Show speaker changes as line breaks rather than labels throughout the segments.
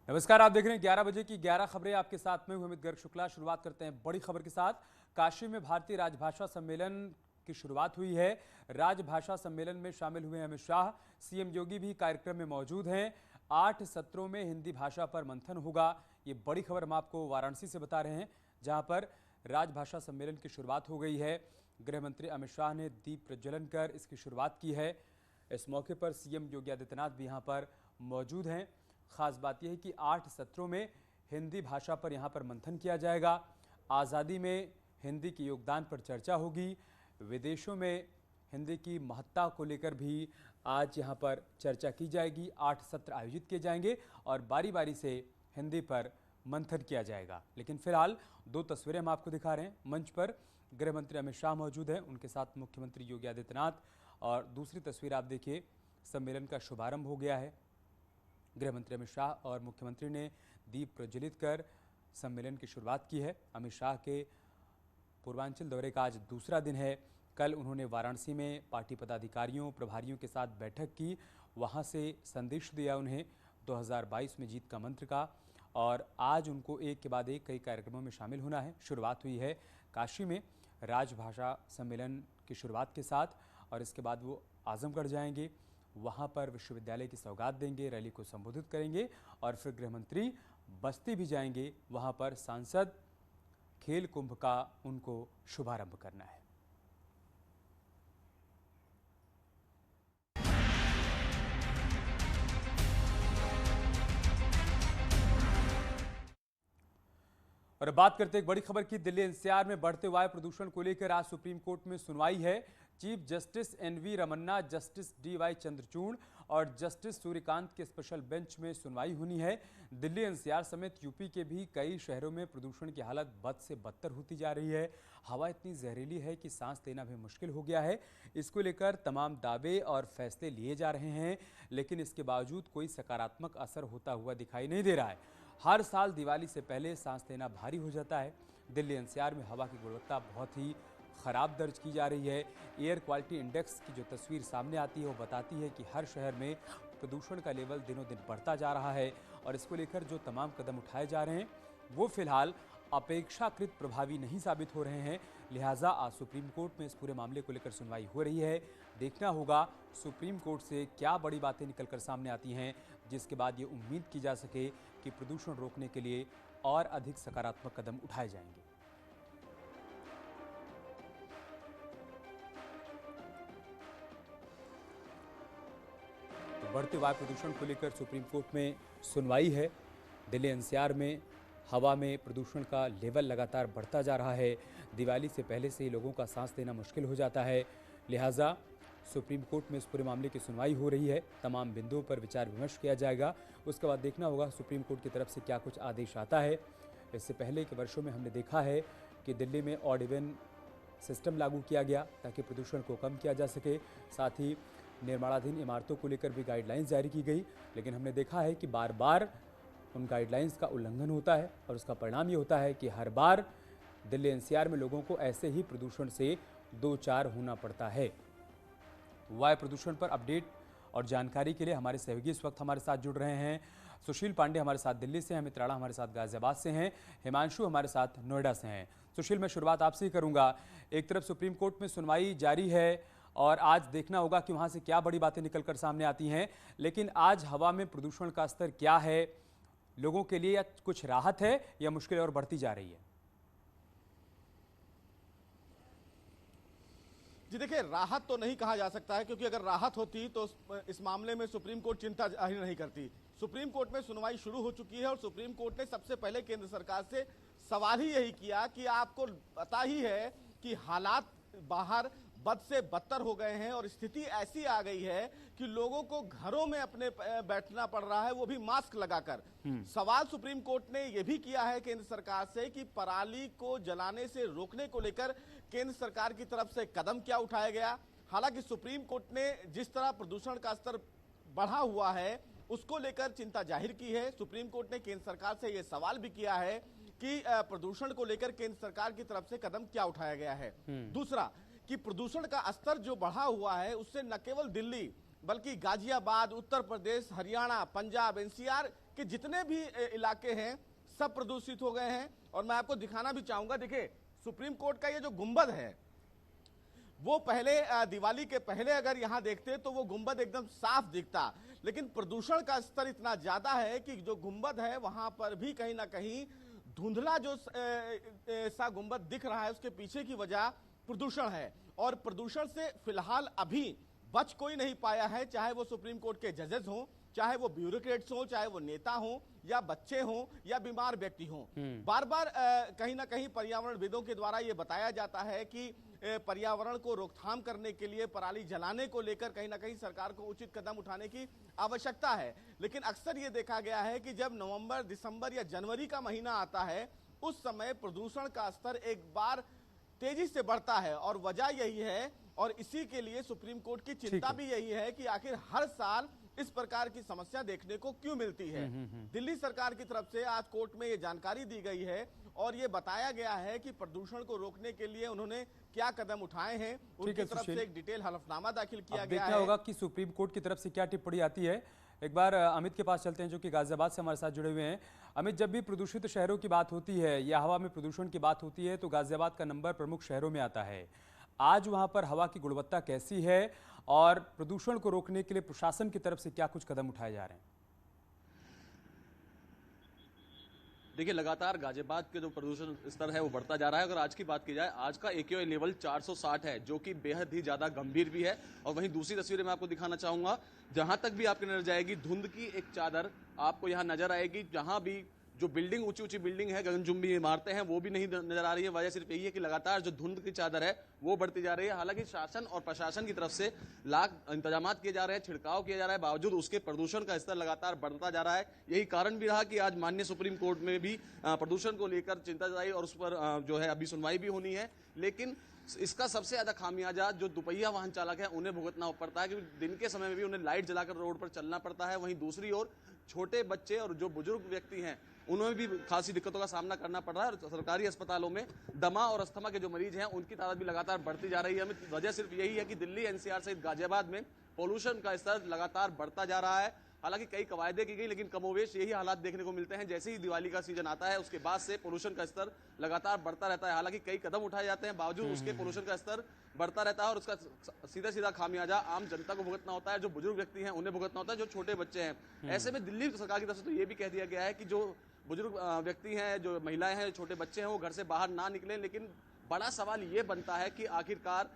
नमस्कार, आप देख रहे हैं 11 बजे की 11 खबरें। आपके साथ में हूं अमित गर्ग शुक्ला। शुरुआत करते हैं बड़ी खबर के साथ। काशी में भारतीय राजभाषा सम्मेलन की शुरुआत हुई है। राजभाषा सम्मेलन में शामिल हुए अमित शाह, सीएम योगी भी कार्यक्रम में मौजूद हैं। 8 सत्रों में हिंदी भाषा पर मंथन होगा। ये बड़ी खबर हम आपको वाराणसी से बता रहे हैं, जहां पर राजभाषा सम्मेलन की शुरुआत हो गई है। गृह मंत्री अमित शाह ने दीप प्रज्वलन कर इसकी शुरुआत की है। इस मौके पर सीएम योगी आदित्यनाथ भी यहाँ पर मौजूद हैं। खास बात यह है कि 8 सत्रों में हिंदी भाषा पर यहाँ पर मंथन किया जाएगा। आज़ादी में हिंदी के योगदान पर चर्चा होगी। विदेशों में हिंदी की महत्ता को लेकर भी आज यहाँ पर चर्चा की जाएगी। 8 सत्र आयोजित किए जाएंगे और बारी बारी से हिंदी पर मंथन किया जाएगा। लेकिन फिलहाल 2 तस्वीरें हम आपको दिखा रहे हैं। मंच पर गृह मंत्री अमित शाह मौजूद हैं, उनके साथ मुख्यमंत्री योगी आदित्यनाथ। और दूसरी तस्वीर आप देखिए, सम्मेलन का शुभारंभ हो गया है। गृह मंत्री अमित शाह और मुख्यमंत्री ने दीप प्रज्वलित कर सम्मेलन की शुरुआत की है। अमित शाह के पूर्वांचल दौरे का आज दूसरा दिन है। कल उन्होंने वाराणसी में पार्टी पदाधिकारियों प्रभारियों के साथ बैठक की। वहां से संदेश दिया उन्हें 2022 में जीत का मंत्र का। और आज उनको एक के बाद एक कई कार्यक्रमों में शामिल होना है। शुरुआत हुई है काशी में राजभाषा सम्मेलन की शुरुआत के साथ, और इसके बाद वो आजमगढ़ जाएंगे। वहाँ पर विश्वविद्यालय की सौगात देंगे, रैली को संबोधित करेंगे और फिर गृह मंत्री बस्ती भी जाएंगे। वहाँ पर सांसद खेल कुंभ का उनको शुभारंभ करना है। और अब बात करते हैं एक बड़ी खबर की। दिल्ली एनसीआर में बढ़ते वायु प्रदूषण को लेकर आज सुप्रीम कोर्ट में सुनवाई है। Chief justice NV Ramana, justice DY Chandrachud और जस्टिस सूर्यकांत के स्पेशल बेंच में सुनवाई होनी है। दिल्ली एनसीआर समेत यूपी के भी कई शहरों में प्रदूषण की हालत बद से बदतर होती जा रही है। हवा इतनी जहरीली है कि सांस लेना भी मुश्किल हो गया है। इसको लेकर तमाम दावे और फैसले लिए जा रहे हैं, लेकिन इसके बावजूद कोई सकारात्मक असर होता हुआ दिखाई नहीं दे रहा है। हर साल दिवाली से पहले सांस लेना भारी हो जाता है। दिल्ली एनसीआर में हवा की गुणवत्ता बहुत ही ख़राब दर्ज की जा रही है। एयर क्वालिटी इंडेक्स की जो तस्वीर सामने आती है वो बताती है कि हर शहर में प्रदूषण का लेवल दिनों दिन बढ़ता जा रहा है। और इसको लेकर जो तमाम कदम उठाए जा रहे हैं वो फिलहाल अपेक्षाकृत प्रभावी नहीं साबित हो रहे हैं। लिहाजा आज सुप्रीम कोर्ट में इस पूरे मामले को लेकर सुनवाई हो रही है। देखना होगा सुप्रीम कोर्ट से क्या बड़ी बातें निकलकर सामने आती हैं, जिसके बाद ये उम्मीद की जा सके कि प्रदूषण रोकने के लिए और अधिक सकारात्मक कदम उठाए जाएंगे। तो बढ़ते वायु प्रदूषण को लेकर सुप्रीम कोर्ट में सुनवाई है। दिल्ली एनसीआर में हवा में प्रदूषण का लेवल लगातार बढ़ता जा रहा है। दिवाली से पहले से ही लोगों का सांस लेना मुश्किल हो जाता है। लिहाजा सुप्रीम कोर्ट में इस पूरे मामले की सुनवाई हो रही है। तमाम बिंदुओं पर विचार विमर्श किया जाएगा। उसके बाद देखना होगा सुप्रीम कोर्ट की तरफ से क्या कुछ आदेश आता है। इससे पहले के वर्षों में हमने देखा है कि दिल्ली में ऑड इवन सिस्टम लागू किया गया ताकि प्रदूषण को कम किया जा सके। साथ ही निर्माणाधीन इमारतों को लेकर भी गाइडलाइंस जारी की गई, लेकिन हमने देखा है कि बार बार उन गाइडलाइंस का उल्लंघन होता है और उसका परिणाम ये होता है कि हर बार दिल्ली एनसीआर में लोगों को ऐसे ही प्रदूषण से दो चार होना पड़ता है। वायु प्रदूषण पर अपडेट और जानकारी के लिए हमारे सहयोगी इस वक्त हमारे साथ जुड़ रहे हैं। सुशील पांडे हमारे साथ दिल्ली से हैं, अमित राणा हमारे साथ गाजियाबाद से हैं, हिमांशु हमारे साथ नोएडा से हैं। सुशील, मैं शुरुआत आपसे ही करूंगा। एक तरफ सुप्रीम कोर्ट में सुनवाई जारी है और आज देखना होगा कि वहां से क्या बड़ी बातें निकलकर सामने आती हैं, लेकिन आज हवा में प्रदूषण का स्तर क्या है, लोगों के लिए या कुछ राहत है या मुश्किल और बढ़ती जा रही है?
जी देखिए, राहत तो नहीं कहा जा सकता है, क्योंकि अगर राहत होती तो इस मामले में सुप्रीम कोर्ट चिंता जाहिर नहीं करती। सुप्रीम कोर्ट में सुनवाई शुरू हो चुकी है और सुप्रीम कोर्ट ने सबसे पहले केंद्र सरकार से सवाल ही यही किया कि आपको पता ही है कि हालात बाहर बद से बदतर हो गए हैं और स्थिति ऐसी आ गई है कि लोगों को घरों में अपने बैठना पड़ रहा है, वो भी मास्क लगाकर। सवाल सुप्रीम कोर्ट ने यह भी किया है केंद्र सरकार से कि पराली को जलाने से रोकने को लेकर केंद्र सरकार की तरफ से कदम क्या उठाया गया। हालांकि सुप्रीम कोर्ट ने जिस तरह प्रदूषण का स्तर बढ़ा हुआ है उसको लेकर चिंता जाहिर की है। सुप्रीम कोर्ट ने केंद्र सरकार से यह सवाल भी किया है कि प्रदूषण को लेकर केंद्र सरकार की तरफ से कदम क्या उठाया गया है। दूसरा कि प्रदूषण का स्तर जो बढ़ा हुआ है उससे न केवल दिल्ली बल्कि गाजियाबाद, उत्तर प्रदेश, हरियाणा, पंजाब, एनसीआर के जितने भी इलाके हैं सब प्रदूषित हो गए हैं। और मैं आपको दिखाना भी चाहूंगा, देखिए सुप्रीम कोर्ट का ये जो गुंबद है वो पहले दिवाली के पहले अगर यहां देखते तो वो गुंबद एकदम साफ दिखता, लेकिन प्रदूषण का स्तर इतना ज्यादा है कि जो गुंबद है वहां पर भी कहीं ना कहीं धुंधला जो सा गुंबद दिख रहा है, उसके पीछे की वजह प्रदूषण है। और प्रदूषण से फिलहाल अभी बच कोई नहीं पाया है, चाहे वो सुप्रीम कोर्ट के जजेस हों, चाहे वो ब्यूरोक्रेट्स हों, चाहे वो नेता हों, या बच्चे हों, या बीमार व्यक्ति हों। बार बार कहीं ना कहीं पर्यावरणविदों के द्वारा ये बताया जाता है कि पर्यावरण को रोकथाम करने के लिए पराली जलाने को लेकर कहीं ना कहीं सरकार को उचित कदम उठाने की आवश्यकता है। लेकिन अक्सर ये देखा गया है कि जब नवंबर, दिसंबर या जनवरी का महीना आता है उस समय प्रदूषण का स्तर एक बार तेजी से बढ़ता है। और वजह यही है, और इसी के लिए सुप्रीम कोर्ट की चिंता भी यही है कि आखिर हर साल इस प्रकार की समस्या देखने को क्यों मिलती है। दिल्ली सरकार की तरफ से आज कोर्ट में ये जानकारी दी गई है और ये बताया गया है कि प्रदूषण को रोकने के लिए उन्होंने क्या कदम उठाए हैं। उनकी तरफ से एक डिटेल हलफनामा दाखिल किया गया है।
देखना होगा कि सुप्रीम कोर्ट की तरफ से क्या टिप्पणी आती है। एक बार अमित के पास चलते हैं जो कि गाजियाबाद से हमारे साथ जुड़े हुए हैं। अमित, जब भी प्रदूषित शहरों की बात होती है या हवा में प्रदूषण की बात होती है तो गाजियाबाद का नंबर प्रमुख शहरों में आता है। आज वहां पर हवा की गुणवत्ता कैसी है और प्रदूषण को रोकने के लिए प्रशासन की तरफ से क्या कुछ कदम उठाए जा रहे हैं?
देखिए, लगातार गाजियाबाद के जो प्रदूषण स्तर है वो बढ़ता जा रहा है। अगर आज की बात की जाए, आज का AQI लेवल 460 है, जो कि बेहद ही ज्यादा गंभीर भी है। और वहीं दूसरी तस्वीरें मैं आपको दिखाना चाहूंगा, जहां तक भी आपकी नजर जाएगी धुंध की एक चादर आपको यहां नजर आएगी। जहां भी जो बिल्डिंग, ऊंची ऊंची बिल्डिंग है, गगनचुंबी इमारतें हैं, वो भी नहीं नजर आ रही है। वजह सिर्फ यही है कि लगातार जो धुंध की चादर है वो बढ़ती जा रही है। हालांकि शासन और प्रशासन की तरफ से लाख इंतजाम किए जा रहे हैं, छिड़काव किया जा रहा है, बावजूद उसके प्रदूषण का स्तर लगातार बढ़ता जा रहा है। यही कारण भी रहा कि आज माननीय सुप्रीम कोर्ट में भी प्रदूषण को लेकर चिंता जताई और उस पर जो है अभी सुनवाई भी होनी है। लेकिन इसका सबसे ज्यादा खामियाजा जो दुपहिया वाहन चालक है उन्हें भुगतना पड़ता है, क्योंकि दिन के समय में भी उन्हें लाइट जलाकर रोड पर चलना पड़ता है। वहीं दूसरी ओर छोटे बच्चे और जो बुजुर्ग व्यक्ति हैं उन्हें भी खासी दिक्कतों का सामना करना पड़ रहा है। और सरकारी अस्पतालों में दमा और अस्थमा के जो मरीज हैं उनकी तादाद भी लगातार बढ़ती जा रही है। वजह सिर्फ यही है कि दिल्ली, NCR सहित गाजियाबाद में पोल्यूशन का स्तर लगातार बढ़ता जा रहा है। हालांकि कई कवायदे की गई, लेकिन कमोवेश यही हालात देखने को मिलते हैं। जैसे ही दिवाली का सीजन आता है उसके बाद से पोल्यूशन का स्तर लगातार बढ़ता रहता है। हालांकि कई कदम उठाए जाते हैं, बावजूद उसके पोल्यूशन का स्तर बढ़ता रहता है और उसका सीधा सीधा खामियाजा आम जनता को भुगतना होता है। जो बुजुर्ग व्यक्ति हैं उन्हें भुगतना होता है, जो छोटे बच्चे हैं। ऐसे में दिल्ली सरकार की तरफ से तो ये भी कह दिया गया है कि जो बुजुर्ग व्यक्ति हैं, जो महिलाएं हैं, छोटे बच्चे हैं, वो घर से बाहर ना निकलें। लेकिन बड़ा सवाल ये बनता है कि आखिरकार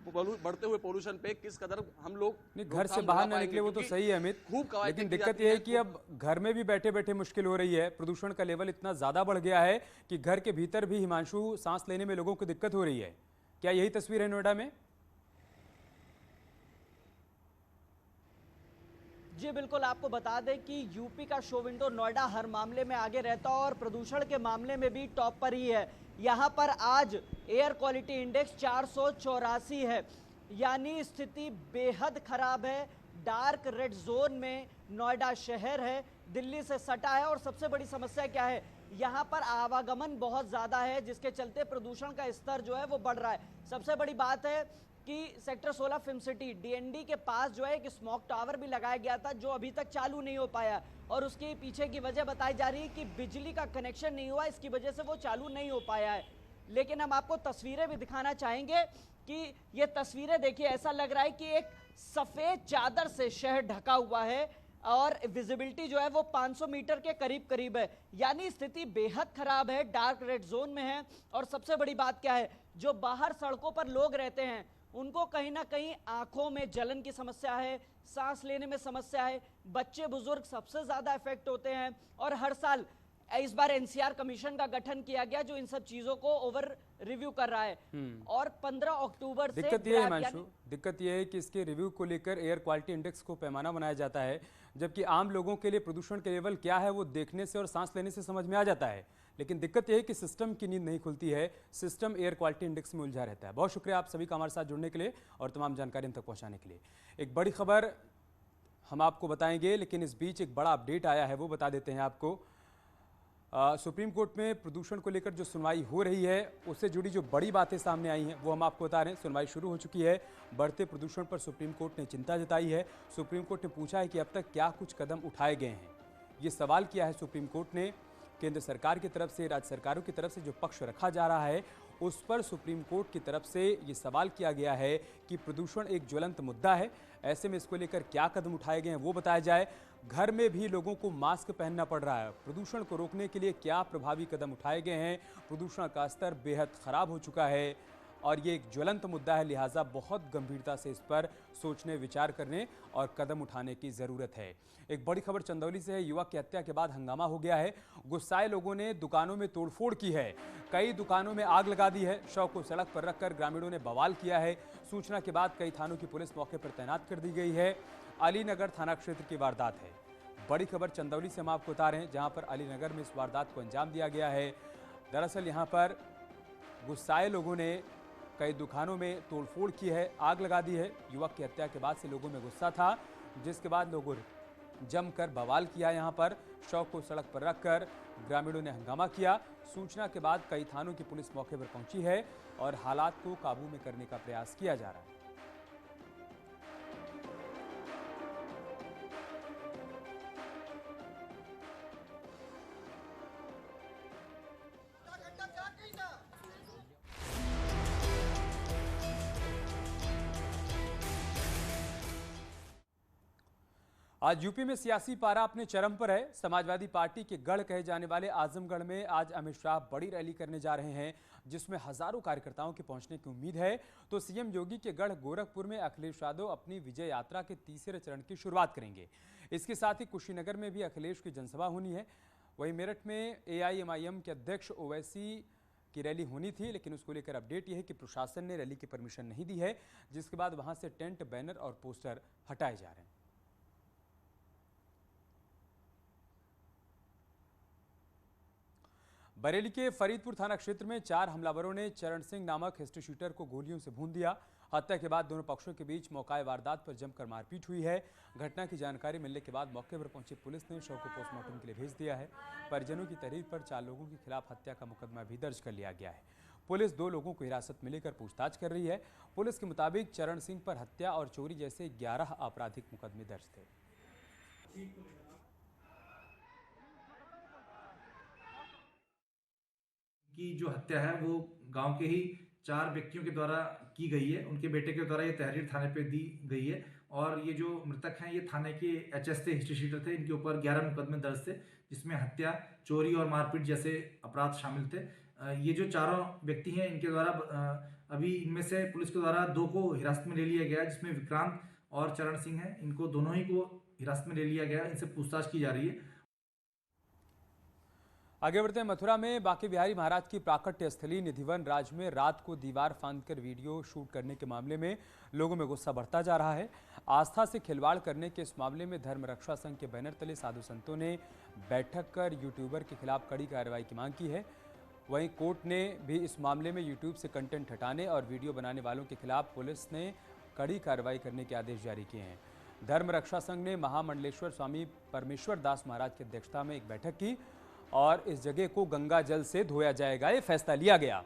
बढ़ते हुए पोल्यूशन पे किस कदर हम लोग
घर से बाहर ना निकले, वो तो सही है अमित, लेकिन दिक्कत यह है कि अब घर में भी बैठे बैठे मुश्किल हो रही है। प्रदूषण का लेवल इतना ज्यादा बढ़ गया है कि घर के भीतर भी हिमांशु सांस लेने में लोगों को दिक्कत हो रही है। क्या यही तस्वीर है नोएडा में?
जी बिल्कुल, आपको बता दें कि यूपी का शो विंडो नोएडा हर मामले में आगे रहता है और प्रदूषण के मामले में भी टॉप पर ही है। यहाँ पर आज एयर क्वालिटी इंडेक्स 484 है, यानी स्थिति बेहद खराब है। डार्क रेड जोन में नोएडा शहर है, दिल्ली से सटा है। और सबसे बड़ी समस्या क्या है, यहाँ पर आवागमन बहुत ज़्यादा है, जिसके चलते प्रदूषण का स्तर जो है वो बढ़ रहा है। सबसे बड़ी बात है कि सेक्टर 16 फिल्म सिटी DND के पास जो है एक स्मोक टावर भी लगाया गया था, जो अभी तक चालू नहीं हो पाया। और उसके पीछे की वजह बताई जा रही है कि बिजली का कनेक्शन नहीं हुआ, इसकी वजह से वो चालू नहीं हो पाया है। लेकिन हम आपको तस्वीरें भी दिखाना चाहेंगे कि ये तस्वीरें देखिए, ऐसा लग रहा है कि एक सफ़ेद चादर से शहर ढका हुआ है और विजिबिलिटी जो है वो 500 मीटर के करीब करीब है। यानी स्थिति बेहद खराब है, डार्क रेड जोन में है। और सबसे बड़ी बात क्या है, जो बाहर सड़कों पर लोग रहते हैं उनको कहीं ना कहीं आंखों में जलन की समस्या है, सांस लेने में समस्या है। बच्चे बुजुर्ग सबसे ज्यादा इफेक्ट होते हैं। और हर साल इस बार NCR कमीशन का गठन किया गया जो इन सब चीजों को ओवर रिव्यू कर रहा है। और 15 अक्टूबर से
दिक्कत ये है हिमांशु, दिक्कत ये है कि इसके रिव्यू को लेकर एयर क्वालिटी इंडेक्स को पैमाना बनाया जाता है, जबकि आम लोगों के लिए प्रदूषण के लेवल क्या है वो देखने से और सांस लेने से समझ में आ जाता है। लेकिन दिक्कत यह है कि सिस्टम की नींद नहीं खुलती है, सिस्टम एयर क्वालिटी इंडेक्स में उलझा रहता है। बहुत शुक्रिया आप सभी का हमारे साथ जुड़ने के लिए और तमाम जानकारी हम तक पहुंचाने के लिए। एक बड़ी खबर हम आपको बताएंगे, लेकिन इस बीच एक बड़ा अपडेट आया है, वो बता देते हैं आपको। सुप्रीम कोर्ट में प्रदूषण को लेकर जो सुनवाई हो रही है उससे जुड़ी जो बड़ी बातें सामने आई हैं वो हम आपको बता रहे हैं। सुनवाई शुरू हो चुकी है। बढ़ते प्रदूषण पर सुप्रीम कोर्ट ने चिंता जताई है। सुप्रीम कोर्ट ने पूछा है कि अब तक क्या कुछ कदम उठाए गए हैं। ये सवाल किया है सुप्रीम कोर्ट ने। केंद्र सरकार की तरफ से, राज्य सरकारों की तरफ से जो पक्ष रखा जा रहा है उस पर सुप्रीम कोर्ट की तरफ से ये सवाल किया गया है कि प्रदूषण एक ज्वलंत मुद्दा है, ऐसे में इसको लेकर क्या कदम उठाए गए हैं वो बताया जाए। घर में भी लोगों को मास्क पहनना पड़ रहा है। प्रदूषण को रोकने के लिए क्या प्रभावी कदम उठाए गए हैं। प्रदूषण का स्तर बेहद खराब हो चुका है और ये एक ज्वलंत मुद्दा है, लिहाजा बहुत गंभीरता से इस पर सोचने, विचार करने और कदम उठाने की ज़रूरत है। एक बड़ी खबर चंदौली से है। युवक की हत्या के बाद हंगामा हो गया है। गुस्साए लोगों ने दुकानों में तोड़फोड़ की है। कई दुकानों में आग लगा दी है। शव को सड़क पर रखकर ग्रामीणों ने बवाल किया है। सूचना के बाद कई थानों की पुलिस मौके पर तैनात कर दी गई है। अलीनगर थाना क्षेत्र की वारदात है। बड़ी खबर चंदौली से हम आपको बता रहे हैं, जहां पर अलीनगर में इस वारदात को अंजाम दिया गया है। दरअसल यहां पर गुस्साए लोगों ने कई दुकानों में तोड़फोड़ की है, आग लगा दी है। युवक की हत्या के बाद से लोगों में गुस्सा था, जिसके बाद लोगों ने जमकर बवाल किया। यहां पर शव को सड़क पर रखकर ग्रामीणों ने हंगामा किया। सूचना के बाद कई थानों की पुलिस मौके पर पहुंची है और हालात को काबू में करने का प्रयास किया जा रहा है। आज यूपी में सियासी पारा अपने चरम पर है। समाजवादी पार्टी के गढ़ कहे जाने वाले आजमगढ़ में आज अमित शाह बड़ी रैली करने जा रहे हैं, जिसमें हजारों कार्यकर्ताओं के पहुंचने की उम्मीद है। तो सीएम योगी के गढ़ गोरखपुर में अखिलेश यादव अपनी विजय यात्रा के तीसरे चरण की शुरुआत करेंगे। इसके साथ ही कुशीनगर में भी अखिलेश की जनसभा होनी है। वहीं मेरठ में AIMIM के अध्यक्ष ओवैसी की रैली होनी थी, लेकिन उसको लेकर अपडेट यह है कि प्रशासन ने रैली की परमिशन नहीं दी है, जिसके बाद वहां से टेंट, बैनर और पोस्टर हटाए जा रहे हैं। बरेली के फरीदपुर थाना क्षेत्र में 4 हमलावरों ने चरण सिंह नामक हिस्ट्री शीटर को गोलियों से भून दिया। हत्या के बाद दोनों पक्षों के बीच मौका वारदात पर जमकर मारपीट हुई है। घटना की जानकारी मिलने के बाद मौके पर पहुंची पुलिस ने शव को पोस्टमार्टम के लिए भेज दिया है। परिजनों की तहरीर पर 4 लोगों के खिलाफ हत्या का मुकदमा भी दर्ज कर लिया गया है। पुलिस 2 लोगों को हिरासत में लेकर पूछताछ कर रही है। पुलिस के मुताबिक चरण सिंह पर हत्या और चोरी जैसे 11 आपराधिक मुकदमे दर्ज थे।
की जो हत्या है वो गांव के ही 4 व्यक्तियों के द्वारा की गई है। उनके बेटे के द्वारा ये तहरीर थाने पे दी गई है और ये जो मृतक हैं ये थाने के HS थे, हिस्ट्री शीटर थे। इनके ऊपर 11 मुकदमे दर्ज थे, जिसमें हत्या, चोरी और मारपीट जैसे अपराध शामिल थे। ये जो चारों व्यक्ति हैं इनके द्वारा अभी इनमें से पुलिस के द्वारा 2 को हिरासत में ले लिया गया है, जिसमें विक्रांत और चरण सिंह हैं। इनको दोनों ही को हिरासत में ले लिया गया है। इनसे पूछताछ की जा रही है।
आगे बढ़ते हैं। मथुरा में बांके बिहारी महाराज की प्राकट्य स्थली निधिवन राज में रात को दीवार फांदकर वीडियो शूट करने के मामले में लोगों में गुस्सा बढ़ता जा रहा है। आस्था से खिलवाड़ करने के इस मामले में धर्म रक्षा संघ के बैनर तले साधु संतों ने बैठक कर यूट्यूबर के खिलाफ कड़ी कार्रवाई की मांग की है। वहीं कोर्ट ने भी इस मामले में यूट्यूब से कंटेंट हटाने और वीडियो बनाने वालों के खिलाफ पुलिस ने कड़ी कार्रवाई करने के आदेश जारी किए हैं। धर्म रक्षा संघ ने महामंडलेश्वर स्वामी परमेश्वर दास महाराज की अध्यक्षता में एक बैठक की और इस जगह को गंगा जल से धोया जाएगा, ये फैसला लिया गया।